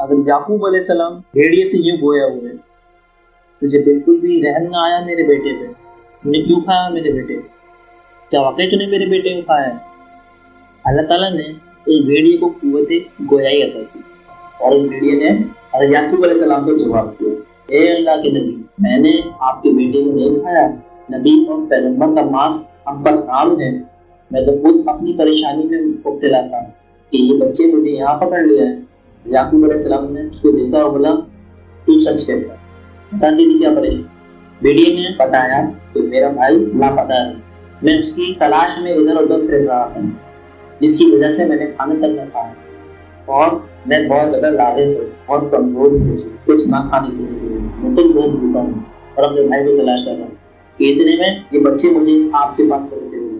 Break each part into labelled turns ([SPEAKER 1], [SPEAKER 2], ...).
[SPEAKER 1] حضرت یعقوب علیہ السلام بھیڑیے سے یوں گویا ہوئے، تجھے بالکل بھی رحم نہ آیا میرے بیٹے پہ؟ تم نے کیوں کھایا میرے بیٹے؟ کیا واقعی تو نے میرے بیٹے کو کھایا ہے؟ اللہ تعالیٰ نے اس بھیڑیے کو قوت گویائی عطا کی، اور اس بھیڑیے نے حضرت یعقوب علیہ السلام کو جواب دیا، اے اللہ کے نبی، میں نے آپ کے بیٹے کو نہیں کھایا، نبی اور پیغمبر کا ماس ہم پر حرام ہے، میں تو خود اپنی پریشانی میں مبتلا تھا کہ یہ بچے مجھے یہاں پکڑ لیا ہے۔ یعقوب علیہ السلام نے اس کو دیکھا اور بولا، تو سچ کہتا ہے، بتا دیجیے کیا پریشانی؟ بیٹے نے بتایا کہ میرا بھائی لاپتہ ہے، میں اس کی تلاش میں ادھر ادھر پھر رہا ہوں، جس کی وجہ سے میں نے کھانا تک نہ کھایا، اور میں بہت زیادہ لاغر ہوں اور کمزور ہوں، کچھ نہ کھانے کی وجہ سے میں تو بہت بھوکا ہوں اور اپنے بھائی کو تلاش کر رہا ہوں کہ اتنے میں یہ بچے مجھے آپ کے پاس پکڑتے ہوئے۔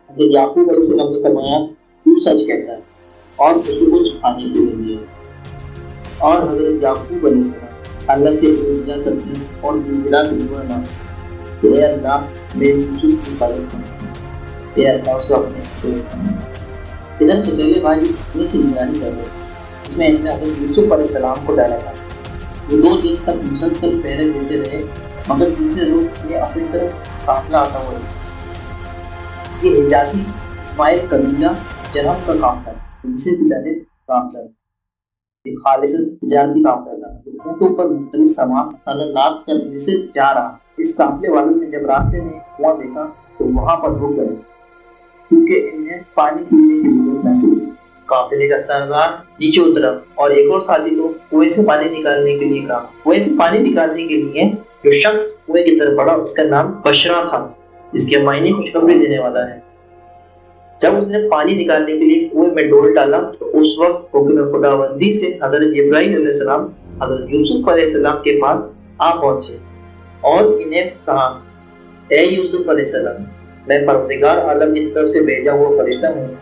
[SPEAKER 1] حضرت یعقوب علیہ السلام نے فرمایا، تو سچ کہتا ہے، اور اس کو کچھ کھانے کے لیے دیا۔ اور حضرت یعقوب علیہ السلام اللہ سے التجا کرتے ہیں اور گڑگڑا کے دعا مانگتے ہیں، اے اللہ میرے یوسف کی حفاظت کرنا، اے اللہ اسے اپنے سے رکھنا۔ ادھر ستیلے بھائی اس خطے کی نگرانی کر رہے ہیں، اس میں انہوں نے حضرت یوسف علیہ السلام کو ڈالا تھا۔ وہ 2 دن تک مسلسل پہرے دیتے رہے، مگر تیسرے روز یہ اپنی طرف قافلہ آتا ہوا رہا۔ یہ حجازی اسماعیل قبیلہ جرہم کا قافلہ تھا، جن سے بجانے قافلہ تھا، یہ خالص تجارتی قافلہ تھا، ان کے اوپر مختلف سامان خللات کرنے سے جا رہا۔ اس قافلے والوں نے جب راستے میں ایک کنواں دیکھا تو وہاں پر رک گئے، کیونکہ انہیں پانی پینے کی ضرورت محسوس ہوئی۔ قافلے کا سردار نیچے اترا اور ایک اور ساتھی کو کنویں سے پانی نکالنے کے لیے کہا۔ کنویں سے پانی نکالنے کے لیے جو شخص کنویں کی طرف بڑھا اس کا نام بشرا تھا، جس کے معنی خوشخبری دینے والا ہے۔ جب اس نے پانی نکالنے کے لیے کنویں میں ڈول ڈالا تو اس وقت حکم خداوندی سے حضرت ابراہیم علیہ السلام حضرت یوسف علیہ السلام کے پاس آ پہنچے اور انہیں کہا، اے یوسف علیہ السلام، میں پروردگار عالم کی طرف سے بھیجا ہوا فرشتہ ہوں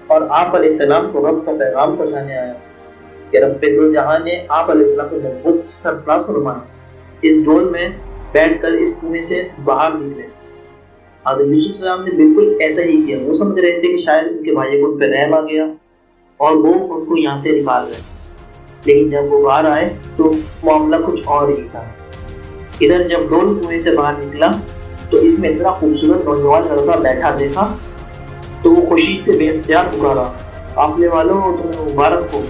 [SPEAKER 1] اور آپ علیہ السلام کو رب کا پیغام پہنچانے آیا کہ رب دو جہاں نے آپ علیہ السلام کو محبوب سرفراز فرمایا، اس ڈول میں بیٹھ کر اس کنویں سے باہر نکلے۔ حضرت یوسف علیہ السلام نے بالکل ایسا ہی کیا۔ وہ سمجھ رہے تھے کہ شاید ان کے بھائی کو ان پہ رحم آ گیا اور وہ ان کو یہاں سے نکال رہے، لیکن جب وہ باہر آئے تو معاملہ کچھ اور ہی تھا۔ ادھر جب ڈول کنویں سے باہر نکلا تو اس میں اتنا خوبصورت نوجوان لڑکا بیٹھا دیکھا تو وہ خوشی سے بے اختیار پکارا، قافلے والوں تمہیں مبارک ہو۔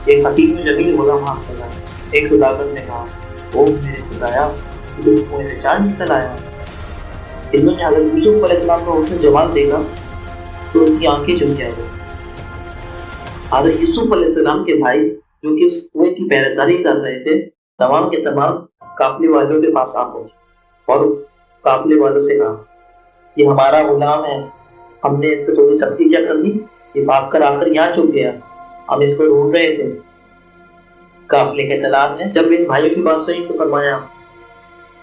[SPEAKER 1] ایک حسین و جمیل غلام ہاتھ لگا۔ ایک صداقت نے کہا، او میرے خدایا، تو کنویں سے چاند نکل آیا۔ انہوں نے حضرت یوسف علیہ السلام کا حسن جمال دیکھا تو ان کی آنکھیں چم گئی۔ حضرت یوسف علیہ السلام کے بھائی جو کہ اس کنویں کی پہرے داری کر رہے تھے، تمام کے تمام قافلے والوں کے پاس آ پہنچے اور قافلے والوں سے کہا، یہ ہمارا غلام ہے، ہم نے اس پہ تھوڑی سختی کیا کر دی، یہ بھاگ کر آ کر یہاں چھپ گیا، ہم اس کو ڈھونڈ رہے تھے۔ قافلے کے سردار نے جب ان بھائیوں کی بات سنی تو فرمایا،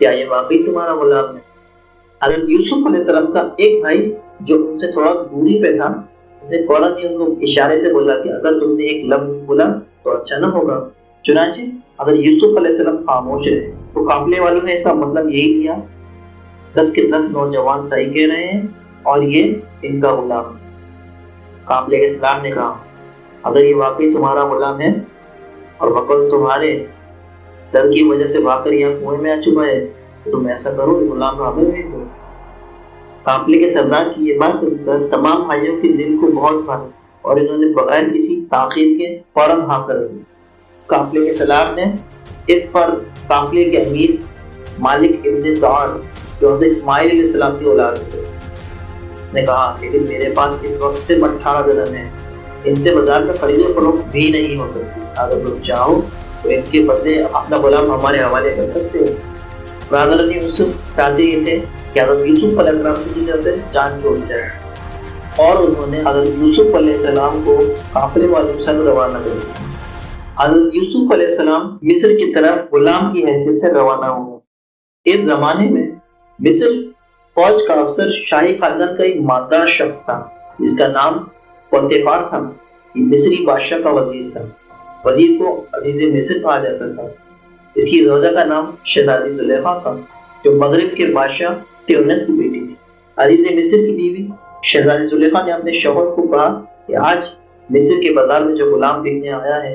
[SPEAKER 1] کیا یہ واقعی تمہارا غلام ہے؟ حضرت یوسف علیہ السلام کا ایک بھائی جو ان سے تھوڑا دوری پہ تھا، اس نے فوراً ان کو اشارے سے بولا کہ اگر تم نے ایک لفظ بولا تو اچھا نہ ہوگا۔ چنانچہ حضرت یوسف علیہ السلام خاموش رہے۔ تو قافلے والوں نے اس کا مطلب یہی لیا، 10 کے 10 نوجوان صحیح کہہ رہے ہیں اور یہ ان کا غلام ہے۔ قافلے کے سردار نے کہا، اگر یہ واقعی تمہارا غلام ہے اور وقت تمہارے ڈر کی وجہ سے بھاگ کر یہاں کنویں میں آ چکا ہے تو تم ایسا کرو کہ غلام کو ہمیں بھیج دو۔ قافلے کے سردار کی یہ بات سن کر تمام بھائیوں کے دل کو بہت بھائی اور انہوں نے بغیر کسی تاخیر کے فوراً ہاں کر دی۔ قافلے کے سردار نے اس پر قافلے کے امیر مالک ابن زعان جو حضرت اسماعیل علیہ السلام کی اولاد تھے نے کہا، لیکن میرے پاس اس وقت سے 18 درہم ہیں، ان سے بازار میں خرید و فروخت بھی نہیں ہو سکتی، اگر تم چاہو تو ان کے بدلے اپنا غلام ہمارے حوالے کر سکتے ہو۔ برادران یوسف چاہتے یہ تھے کہ حضرت یوسف علیہ السلام سے جس سے جان چھوٹ جائے، اور انہوں نے حضرت یوسف علیہ السلام کو قافلے والوں کے ساتھ روانہ کر دیا۔ حضرت یوسف علیہ السلام مصر کی طرف غلام کی حیثیت سے روانہ ہوئے۔ اس زمانے میں مصر فوج کا افسر شاہی خاندان کا ایک مالدار شخص تھا جس کا نام پوتیفار تھا۔ یہ مصری بادشاہ کا وزیر تھا۔ وزیر کو عزیز مصر کہا جاتا تھا۔ اس کی زوجہ کا نام شہزادی زلیخا تھا جو مغرب کے بادشاہ تیونس کی بیٹی تھی۔ عزیز مصر کی بیوی شہزادی زلیخا نے اپنے شوہر کو کہا کہ آج مصر کے بازار میں جو غلام بکنے آیا ہے